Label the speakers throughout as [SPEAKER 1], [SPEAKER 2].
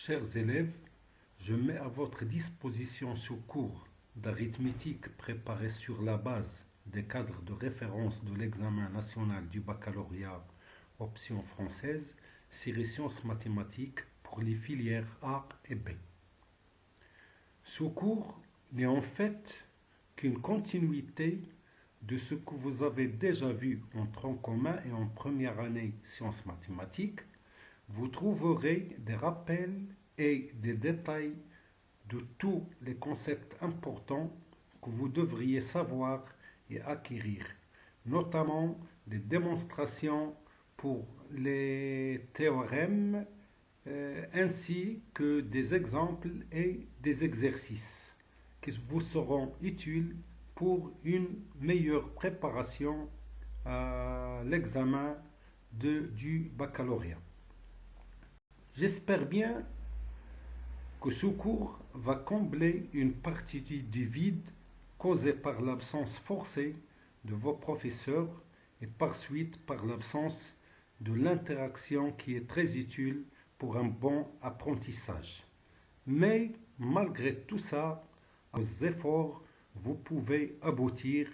[SPEAKER 1] Chers élèves, je mets à votre disposition ce cours d'arithmétique préparé sur la base des cadres de référence de l'examen national du baccalauréat option française, série sciences mathématiques pour les filières A et B. Ce cours n'est en fait qu'une continuité de ce que vous avez déjà vu en tronc commun et en première année sciences mathématiques. Vous trouverez des rappels et des détails de tous les concepts importants que vous devriez savoir et acquérir, notamment des démonstrations pour les théorèmes ainsi que des exemples et des exercices qui vous seront utiles pour une meilleure préparation à l'examen du baccalauréat. J'espère bien que ce cours va combler une partie du vide causé par l'absence forcée de vos professeurs et par suite par l'absence de l'interaction qui est très utile pour un bon apprentissage. Mais malgré tout ça, à vos efforts, vous pouvez aboutir.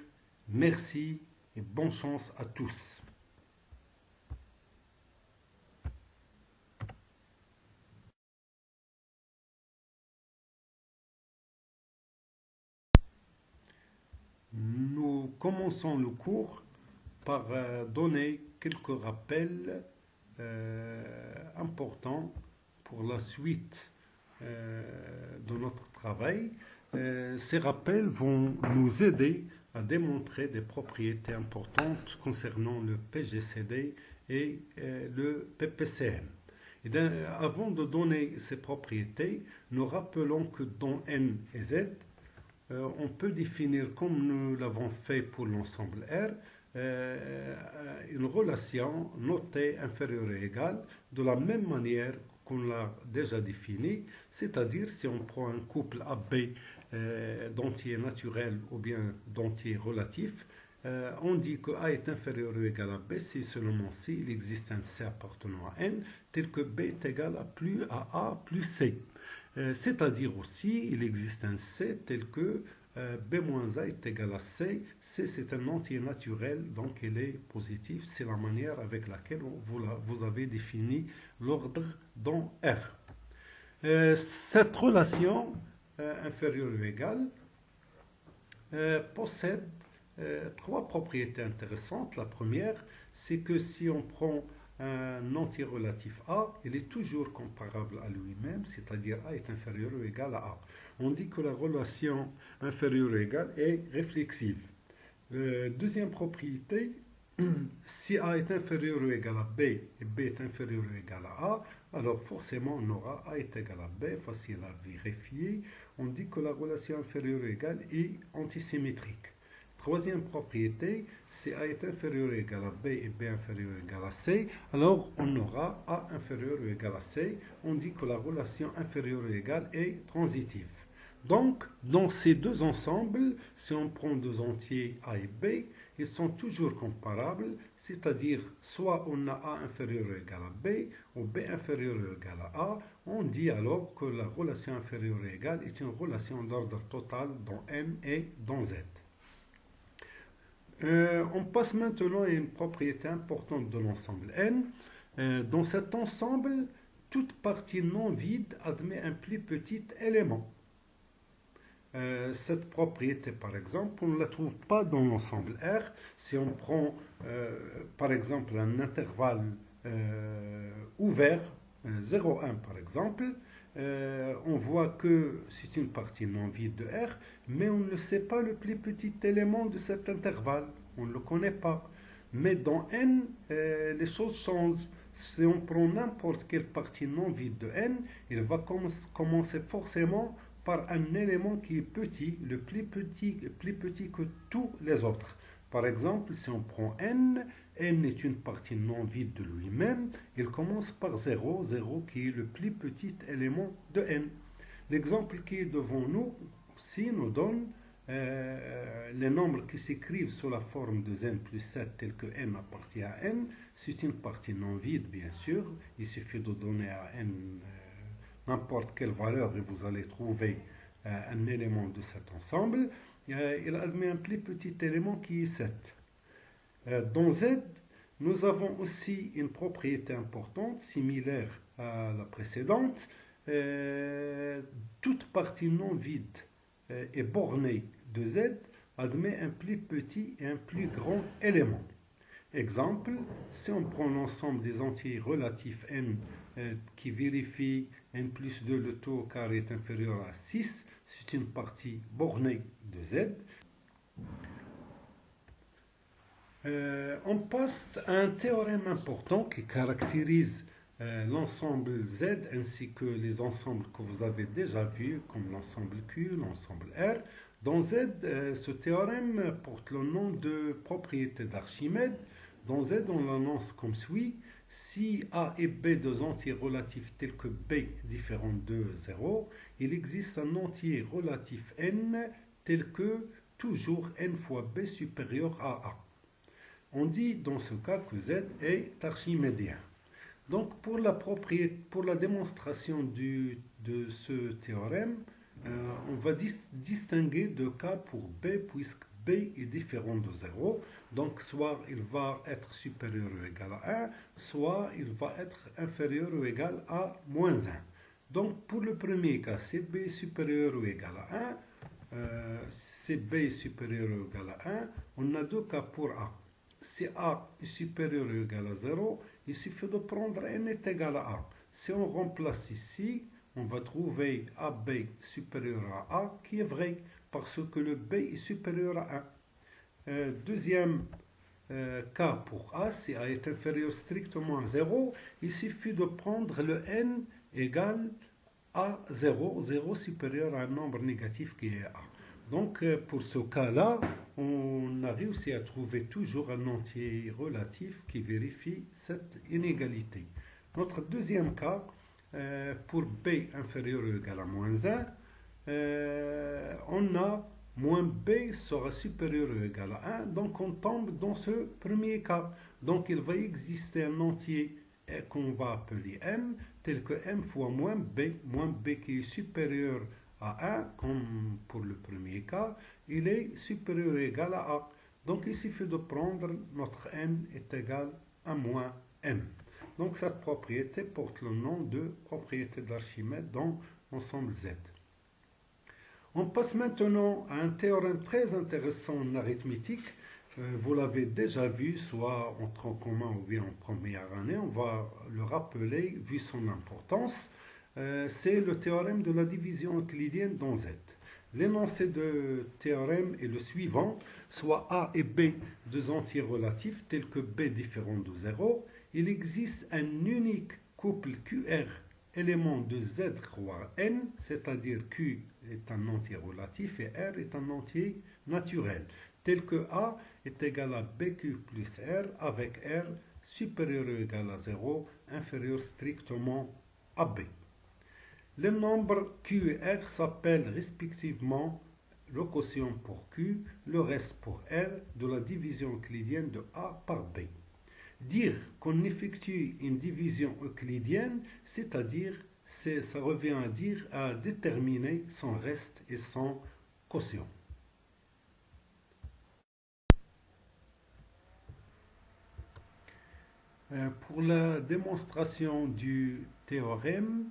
[SPEAKER 1] Merci et bonne chance à tous. Nous commençons le cours par donner quelques rappels importants pour la suite de notre travail. Ces rappels vont nous aider à démontrer des propriétés importantes concernant le PGCD et le PPCM. Avant de donner ces propriétés, nous rappelons que dans N et Z, on peut définir, comme nous l'avons fait pour l'ensemble R, une relation notée inférieure et égale de la même manière qu'on l'a déjà définie, c'est-à-dire si on prend un couple AB d'entiers naturels ou bien d'entiers relatifs, on dit que A est inférieur ou égal à B si seulement si il existe un C appartenant à N tel que B est égal à A plus C. C'est-à-dire aussi, il existe un C tel que B-A est égal à C. C, c'est un entier naturel, donc il est positif. C'est la manière avec laquelle vous avez défini l'ordre dans R. Cette relation inférieure ou égale possède trois propriétés intéressantes. La première, c'est que si on prend un entier relatif A, il est toujours comparable à lui-même, c'est-à-dire A est inférieur ou égal à A. On dit que la relation inférieure ou égale est réflexive. Deuxième propriété, si A est inférieur ou égal à B et B est inférieur ou égal à A, alors forcément on aura A est égal à B, facile à vérifier. On dit que la relation inférieure ou égale est antisymétrique. Troisième propriété, si A est inférieur ou égal à B et B inférieur ou égal à C, alors on aura A inférieur ou égal à C. On dit que la relation inférieure ou égale est transitive. Donc, dans ces deux ensembles, si on prend deux entiers A et B, ils sont toujours comparables, c'est-à-dire soit on a A inférieur ou égal à B ou B inférieur ou égal à A, on dit alors que la relation inférieure ou égale est une relation d'ordre total dans M et dans Z. On passe maintenant à une propriété importante de l'ensemble N. Dans cet ensemble, toute partie non vide admet un plus petit élément. Cette propriété, par exemple, on ne la trouve pas dans l'ensemble R. Si on prend, par exemple, un intervalle ouvert, 0,1 par exemple, on voit que c'est une partie non vide de R, mais on ne sait pas le plus petit élément de cet intervalle. On ne le connaît pas. Mais dans N, les choses changent. Si on prend n'importe quelle partie non vide de N, il va commencer forcément par un élément qui est petit, le plus petit que tous les autres. Par exemple, si on prend n, n est une partie non vide de lui-même, il commence par 0, 0 qui est le plus petit élément de n. L'exemple qui est devant nous aussi nous donne les nombres qui s'écrivent sous la forme de n plus 7 tel que n appartient à n. C'est une partie non vide, bien sûr. Il suffit de donner à n n'importe quelle valeur et vous allez trouver un élément de cet ensemble. Il admet un plus petit élément qui est 7. Dans Z, nous avons aussi une propriété importante, similaire à la précédente. Toute partie non vide et bornée de Z admet un plus petit et un plus grand élément. Exemple, si on prend l'ensemble des entiers relatifs n qui vérifie n plus 2, le taux au carré est inférieur à 6, c'est une partie bornée de Z. On passe à un théorème important qui caractérise l'ensemble Z ainsi que les ensembles que vous avez déjà vus, comme l'ensemble Q, l'ensemble R. Dans Z, ce théorème porte le nom de propriété d'Archimède. Dans Z, on l'annonce comme suit. Si A et B, deux entiers relatifs tels que B différent de 0, il existe un entier relatif n tel que toujours n fois B supérieur à A. On dit dans ce cas que Z est archimédien. Donc pour la démonstration de ce théorème, on va distinguer deux cas pour B puisque B est différent de 0. Donc soit il va être supérieur ou égal à 1, soit il va être inférieur ou égal à moins 1. Donc pour le premier cas, si B est supérieur ou égal à 1, si B est supérieur ou égal à 1, on a deux cas pour A. Si A est supérieur ou égal à 0, il suffit de prendre n est égal à A. Si on remplace ici, on va trouver AB supérieur à A qui est vrai parce que le B est supérieur à 1. Deuxième cas pour A, si A est inférieur strictement à 0, il suffit de prendre le n égal à 0, 0 supérieur à un nombre négatif qui est A. Donc pour ce cas-là, on a réussi à trouver toujours un entier relatif qui vérifie cette inégalité. Notre deuxième cas, pour B inférieur ou égal à moins 1, on a moins B sera supérieur ou égal à 1, donc on tombe dans ce premier cas. Donc il va exister un entier qu'on va appeler M, tel que M fois moins B qui est supérieur à 1, comme pour le premier cas, il est supérieur ou égal à A. Donc il suffit de prendre notre n est égal à moins m. Donc cette propriété porte le nom de propriété d'Archimède dans l'ensemble Z. On passe maintenant à un théorème très intéressant en arithmétique. Vous l'avez déjà vu, soit en tronc commun ou bien en première année. On va le rappeler vu son importance. C'est le théorème de la division euclidienne dans Z. L'énoncé de théorème est le suivant. Soit A et B, deux entiers relatifs tels que B différent de 0, il existe un unique couple QR élément de Z croix N, c'est-à-dire Q est un entier relatif et R est un entier naturel, tel que A est égal à BQ plus R avec R supérieur ou égal à 0, inférieur strictement à B. Les nombres Q et R s'appellent respectivement le quotient pour Q, le reste pour R de la division euclidienne de A par B. Dire qu'on effectue une division euclidienne, c'est-à-dire, ça revient à dire à déterminer son reste et son quotient. Pour la démonstration du théorème,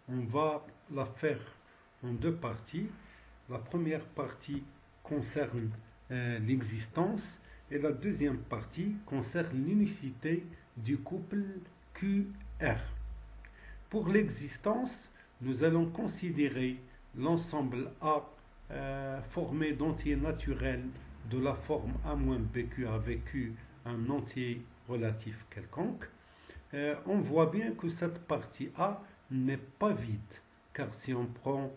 [SPEAKER 1] on va la faire en deux parties. La première partie concerne l'existence et la deuxième partie concerne l'unicité du couple QR. Pour l'existence, nous allons considérer l'ensemble A formé d'entiers naturels de la forme A-BQ avec Q un entier relatif quelconque. On voit bien que cette partie A n'est pas vide, car si on prend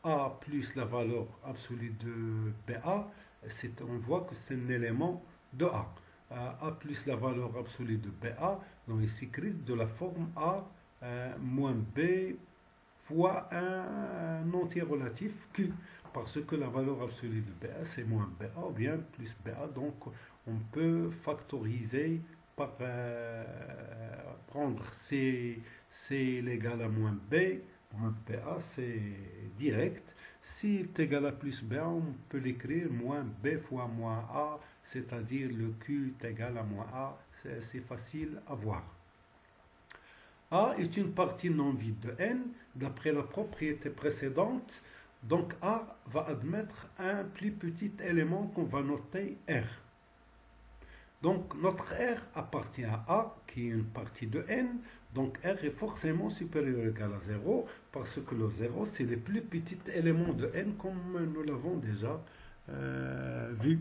[SPEAKER 1] A plus la valeur absolue de BA, on voit que c'est un élément de A. A plus la valeur absolue de BA, donc il s'écrit de la forme A moins B fois un entier relatif Q, parce que la valeur absolue de BA c'est moins BA ou bien plus BA, donc on peut factoriser par prendre C égal à moins B Moins BA, c'est direct. Si est égal à plus B, on peut l'écrire moins B fois moins A, c'est-à-dire le Q est égal à moins A. C'est facile à voir. A est une partie non vide de N, d'après la propriété précédente. Donc A va admettre un plus petit élément qu'on va noter R. Donc notre R appartient à A, qui est une partie de N. Donc R est forcément supérieur ou égal à 0, parce que le 0, c'est le plus petit élément de N, comme nous l'avons déjà vu.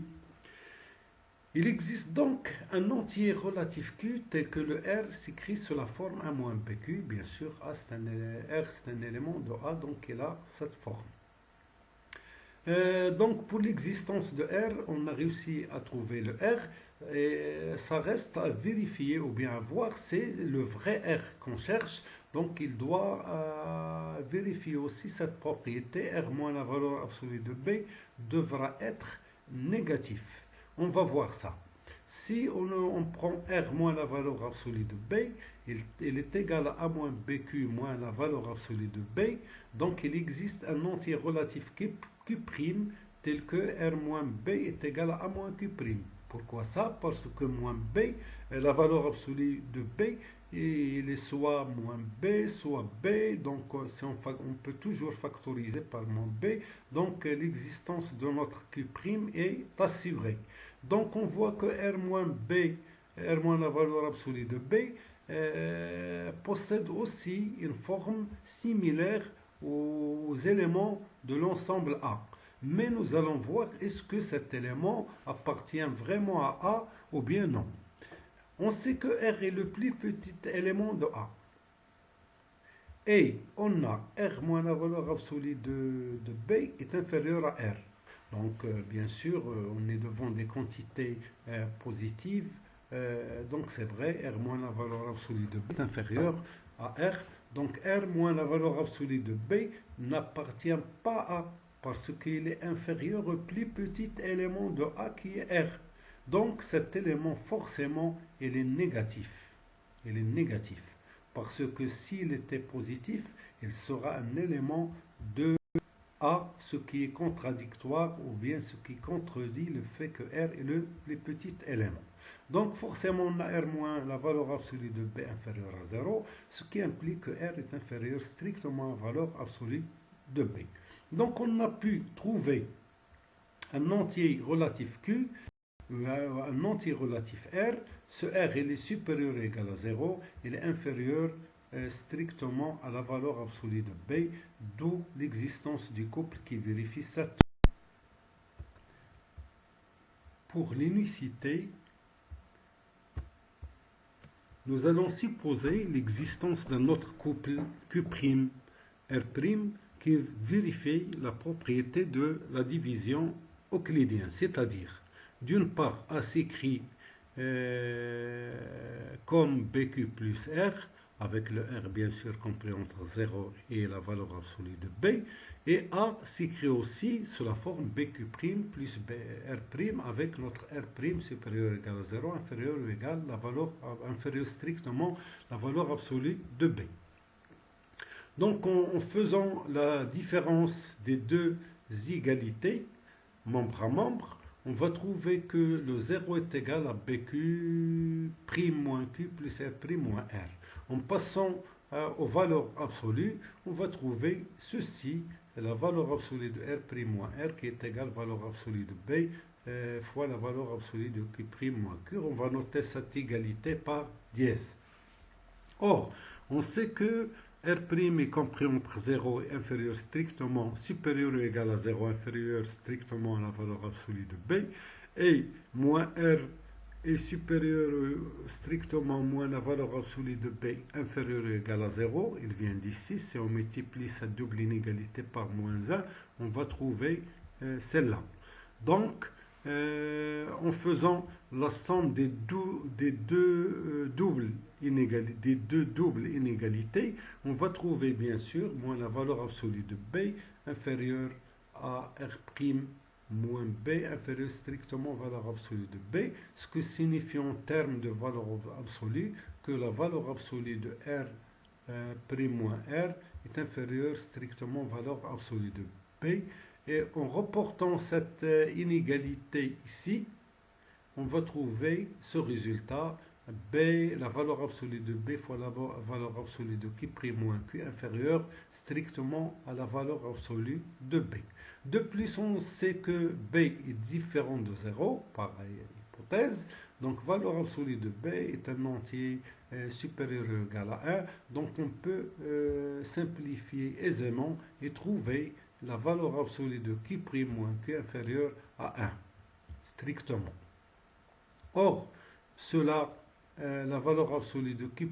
[SPEAKER 1] Il existe donc un entier relatif Q tel que le R s'écrit sous la forme A moins PQ. Bien sûr, R c'est un élément de A, donc il a cette forme. Donc pour l'existence de R, on a réussi à trouver le R. Et ça reste à vérifier ou bien à voir, c'est le vrai R qu'on cherche. Donc il doit vérifier aussi cette propriété. R moins la valeur absolue de B devra être négatif. On va voir ça. Si on prend R moins la valeur absolue de B, il est égal à A moins BQ moins la valeur absolue de B. Donc il existe un entier relatif Q' tel que R moins B est égal à A moins Q'. Pourquoi ça? Parce que moins B, la valeur absolue de B, il est soit moins B, soit B. Donc si on peut toujours factoriser par moins B. Donc l'existence de notre Q' est assurée. Donc on voit que R moins B, R moins la valeur absolue de B, possède aussi une forme similaire aux éléments de l'ensemble A. Mais nous allons voir est-ce que cet élément appartient vraiment à A ou bien non. On sait que R est le plus petit élément de A. Et on a R moins la valeur absolue de B est inférieur à R. Donc bien sûr, on est devant des quantités positives. Donc c'est vrai, R moins la valeur absolue de B est inférieur à R. Donc R moins la valeur absolue de B n'appartient pas à parce qu'il est inférieur au plus petit élément de A qui est R. Donc cet élément forcément il est négatif. Il est négatif. Parce que s'il était positif, il sera un élément de A, ce qui est contradictoire ou bien ce qui contredit le fait que R est le plus petit élément. Donc forcément on a R moins la valeur absolue de B inférieure à 0, ce qui implique que R est inférieur strictement à la valeur absolue de B. Donc on a pu trouver un entier relatif Q, un entier relatif R. Ce R il est supérieur ou égal à 0, il est inférieur strictement à la valeur absolue de B, d'où l'existence du couple qui vérifie cette. Pour l'unicité, nous allons supposer l'existence d'un autre couple Q', R', qui vérifie la propriété de la division euclidienne, c'est-à-dire, d'une part, A s'écrit comme BQ plus R, avec le R bien sûr compris entre 0 et la valeur absolue de B, et A s'écrit aussi sous la forme BQ' plus R' avec notre R' supérieur ou égal à 0, inférieur ou égal la valeur, inférieur strictement la valeur absolue de B. Donc en faisant la différence des deux égalités, membre à membre, on va trouver que le 0 est égal à BQ' moins Q plus R' moins R. En passant aux valeurs absolues, on va trouver ceci, la valeur absolue de R' moins R qui est égale à la valeur absolue de B fois la valeur absolue de Q' moins Q. On va noter cette égalité par dièse. Or, on sait que R' est compris entre 0 et inférieur strictement supérieur ou égal à 0, inférieur strictement à la valeur absolue de B, et moins R est supérieur strictement moins la valeur absolue de B inférieure ou égale à 0, il vient d'ici, si on multiplie cette double inégalité par moins 1, on va trouver celle-là. Donc, en faisant la somme des deux doubles inégalités, on va trouver bien sûr moins la valeur absolue de B inférieure à R' moins B inférieur strictement à la valeur absolue de B, ce qui signifie en termes de valeur absolue que la valeur absolue de R' moins R est inférieur strictement aux valeurs absolues de B. Et en reportant cette inégalité ici, on va trouver ce résultat. B, la valeur absolue de B fois la valeur absolue de Q' moins Q inférieure strictement à la valeur absolue de B. De plus, on sait que B est différent de 0, pareille hypothèse. Donc, valeur absolue de B est un entier supérieur ou égal à 1. Donc, on peut simplifier aisément et trouver la valeur absolue de Q' moins Q inférieure à 1, strictement. Or, la valeur absolue de Q'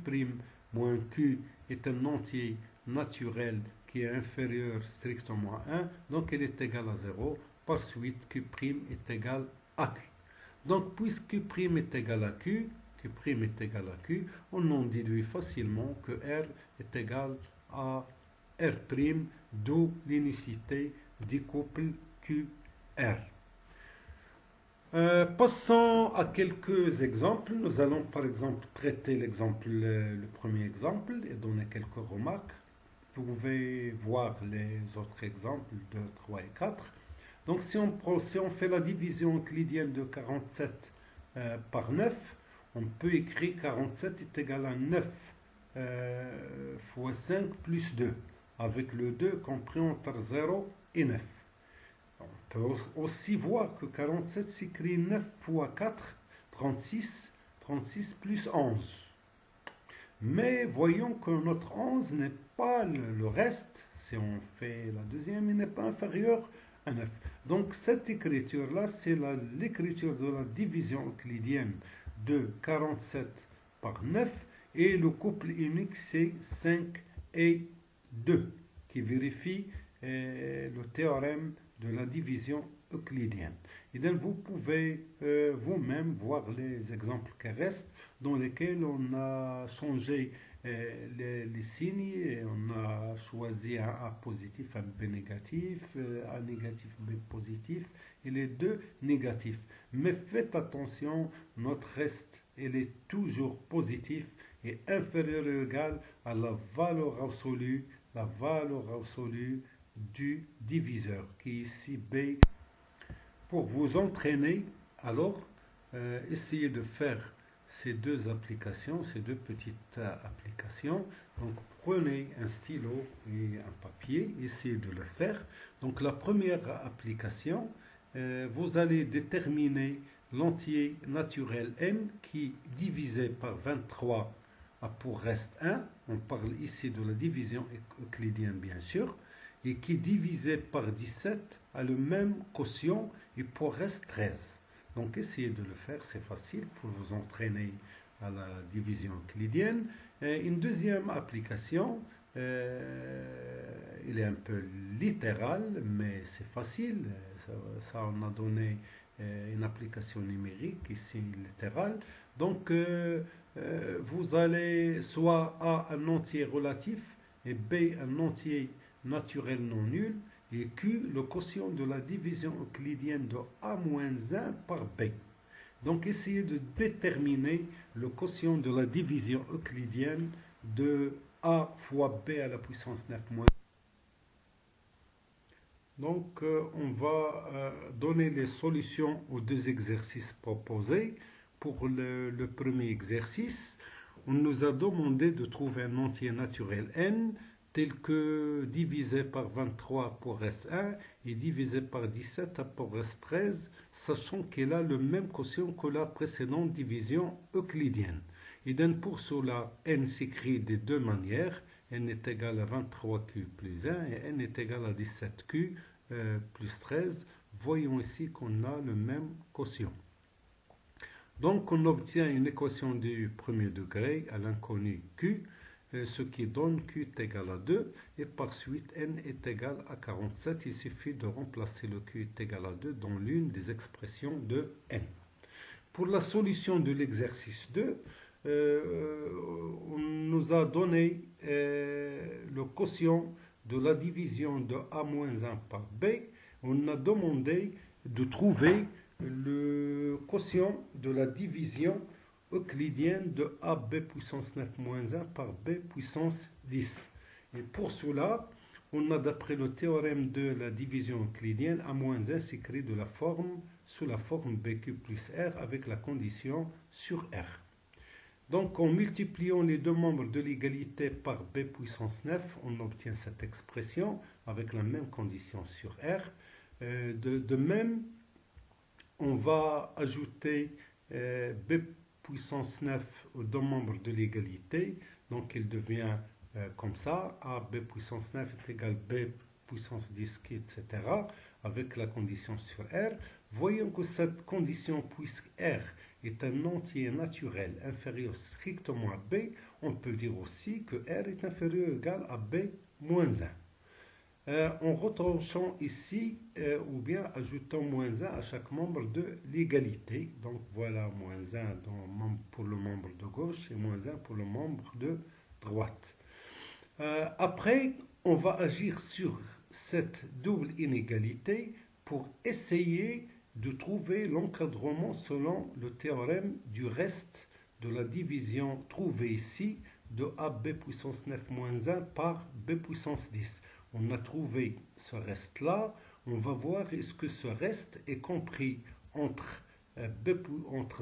[SPEAKER 1] moins Q est un entier naturel qui est inférieur strictement à 1, donc elle est égale à 0. Par suite, Q' est égal à Q. Donc, puisque Q' est égal à Q, Q' est égal à Q, on en déduit facilement que R est égal à R', d'où l'unicité du couple QR. Passons à quelques exemples. Nous allons par exemple traiter le premier exemple et donner quelques remarques. Vous pouvez voir les autres exemples 2, 3 et 4. Donc si on fait la division euclidienne de 47 par 9, on peut écrire 47 est égal à 9 fois 5 plus 2, avec le 2 compris entre 0 et 9. On peut aussi voir que 47 s'écrit 9 fois 4, 36, 36 plus 11. Mais voyons que notre 11 n'est pas le reste, si on fait la deuxième, il n'est pas inférieur à 9. Donc cette écriture-là, c'est l'écriture de la division euclidienne de 47 par 9, et le couple unique, c'est 5 et 2, qui vérifie le théorème de la division euclidienne. Et donc vous pouvez vous-même voir les exemples qui restent, dans lesquels on a changé les signes et on a choisi un A positif, un B négatif, un négatif, B positif et les deux négatifs. Mais faites attention, notre reste, il est toujours positif et inférieur ou égal à la valeur absolue du diviseur, qui est ici B. Pour vous entraîner, alors, essayez de faire ces deux applications, ces deux petites applications. Donc, prenez un stylo et un papier, essayez de le faire. Donc, la première application, vous allez déterminer l'entier naturel n qui, divisé par 23, a pour reste 1. On parle ici de la division euclidienne, bien sûr. Et qui, divisé par 17, a le même quotient et pour reste 13. Donc essayez de le faire, c'est facile pour vous entraîner à la division euclidienne. Et une deuxième application, il est un peu littéral, mais c'est facile. Ça on a donné une application numérique, ici littérale. Donc vous allez soit A un entier relatif et B un entier naturel non nul, et Q le quotient de la division euclidienne de A-1 par B. Donc essayez de déterminer le quotient de la division euclidienne de A fois B à la puissance 9 moins. Donc on va donner les solutions aux deux exercices proposés. Pour le premier exercice, on nous a demandé de trouver un entier naturel n tel que divisé par 23 pour S1 et divisé par 17 pour S13, sachant qu'elle a le même quotient que la précédente division euclidienne. Et donc pour cela, n s'écrit de deux manières. N est égal à 23q plus 1 et n est égal à 17q plus 13. Voyons ici qu'on a le même quotient. Donc on obtient une équation du premier degré à l'inconnu q, ce qui donne q est égal à 2, et par suite n est égal à 47. Il suffit de remplacer le q est égal à 2 dans l'une des expressions de n. Pour la solution de l'exercice 2, on nous a donné le quotient de la division de A-1 par B. On a demandé de trouver le quotient de la division euclidienne de AB puissance 9 moins 1 par B puissance 10. Et pour cela, on a d'après le théorème de la division euclidienne, A-1 s'écrit sous la forme BQ plus R avec la condition sur R. Donc en multipliant les deux membres de l'égalité par B puissance 9, on obtient cette expression avec la même condition sur R. De même, on va ajouter B puissance 9 aux deux membres de l'égalité. Donc il devient comme ça, A B puissance 9 est égal à B puissance 10, etc. avec la condition sur R. Voyons que cette condition, puisque R est un entier naturel inférieur strictement à B, on peut dire aussi que R est inférieur ou égal à B moins 1. En retranchant ici, ou bien ajoutant moins 1 à chaque membre de l'égalité. Donc voilà moins 1 pour le membre de gauche et moins 1 pour le membre de droite. Après, on va agir sur cette double inégalité pour essayer de trouver l'encadrement selon le théorème du reste de la division trouvée ici de AB puissance 9 moins 1 par B puissance 10. On a trouvé ce reste-là. On va voir est-ce que ce reste est compris entre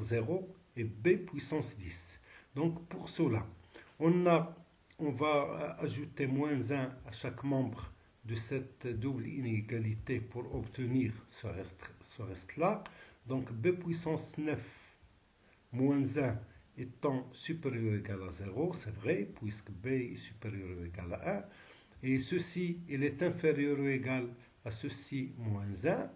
[SPEAKER 1] 0 et B puissance 10. Donc pour cela, on va ajouter moins 1 à chaque membre de cette double inégalité pour obtenir ce reste-là. Donc B puissance 9 moins 1 étant supérieur ou égal à 0, c'est vrai, puisque B est supérieur ou égal à 1. Et ceci, il est inférieur ou égal à ceci moins 1,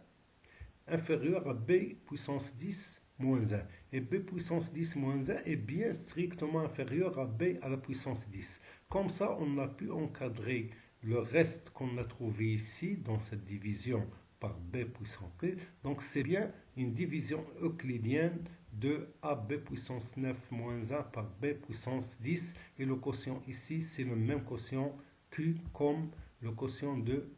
[SPEAKER 1] inférieur à B puissance 10 moins 1. Et B puissance 10 moins 1 est bien strictement inférieur à B à la puissance 10. Comme ça, on a pu encadrer le reste qu'on a trouvé ici dans cette division par B puissance 10. Donc c'est bien une division euclidienne de AB puissance 9 moins 1 par B puissance 10. Et le quotient ici, c'est le même quotient Q comme le quotient de